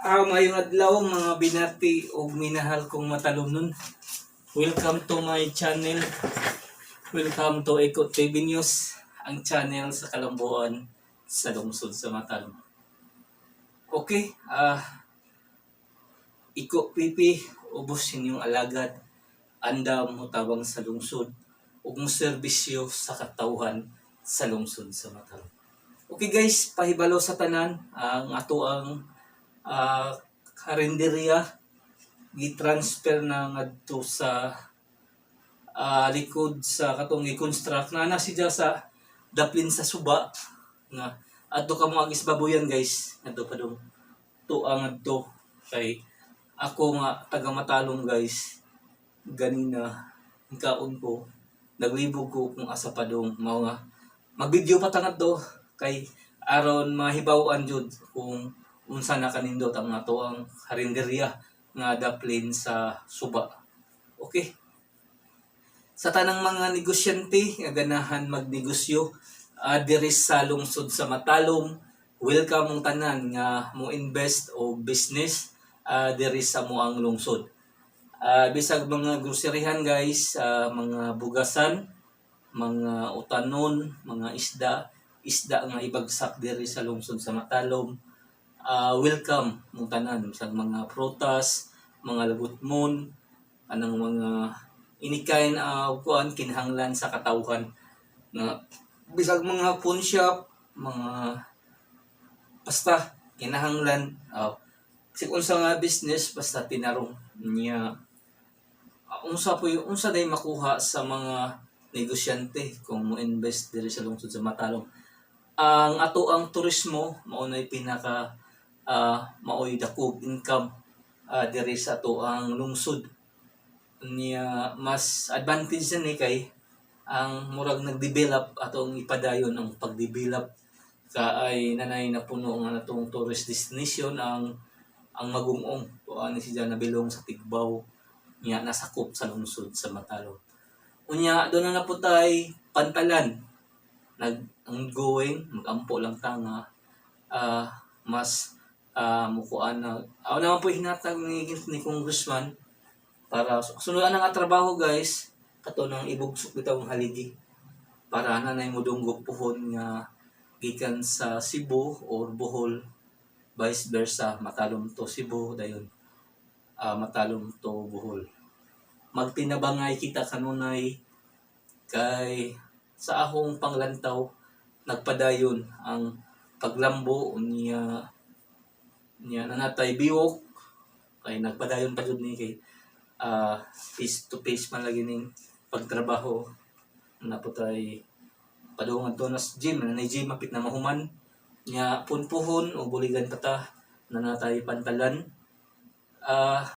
Mayong adlaw mga binati o minahal kong matalumnon. Welcome to my channel. Welcome to Eko TV News, ang channel sa kalambuan sa lungsod sa Matalom. Okay, Iko Pipi, ubos inyong alagad, andam mutabang sa lungsod, ug serbisyo sa katawhan sa lungsod sa Matalom. Okay guys, pahibalo sa tanan, ang ato ang karinderya gi-transfer na ngadto sa likod sa katong i-construct na siya sa daplin sa suba nga adto ka mo agis baboyan guys adto pa dong tuang adto kay ako nga taga Matalom guys ganina kaon ko naglibog ko kung asa pa dong mao nga mag-video pa tangad do kay aron mahibaw-an jud kung unsa na kanindot ang ato ang karinderya nga daplin sa suba. Okay. Sa tanang mga negosyante nga ganahan magnegosyo diri sa lungsod sa Matalom, welcome mong tanan nga mo invest o business diri sa moang lungsod. Bisag mga groceryhan guys, mga bugasan, mga utanon, mga isda nga ibagsak diri sa lungsod sa Matalom. Welcome mong tanan sa mga prutas, mga lagutmon, anang mga inikain kuan kinahanglan sa katawhan na bisag mga pawn shop, mga basta kinahanglan si unsa nga business basta tinarong niya unsa day makuha sa mga negosyante kung mo invest diri sa lungsod sa Matalom. Ang ato ang turismo mao nay pinaka maoy dakog income diri sa ato ang lungsod niya mas advantage ni kay ang murag nagdevelop atong ipadayon ang pagdevelop kaay nanay na puno nga natong tourist destination ang Magungong tuan ni siya nabilong sa Tigbaw niya nasakop sa lungsod sa Matalom. Unya do na naputay Pantalan ongoing magampo lang ta nga mas mukuan na naman po hinatag ni Congressman para sunudan nga trabaho guys kato nang ibugsok bitaw ang haligi para nanay mo dunggok puhon nga gikan sa Cebu or Bohol vice versa Matalom to Cebu dayon Matalom to Bohol. Magtinabangay kita kanunay kay sa ahong panglantaw nagpadayon ang paglambo niya nanatay biwok kay nagpadayon pa jud ni kay face to face man lagi ning pagtrabaho naputay padungan to nas gym nanay gym mapit na mahuman nya punpuhon o buligan pata nanatay Pantalan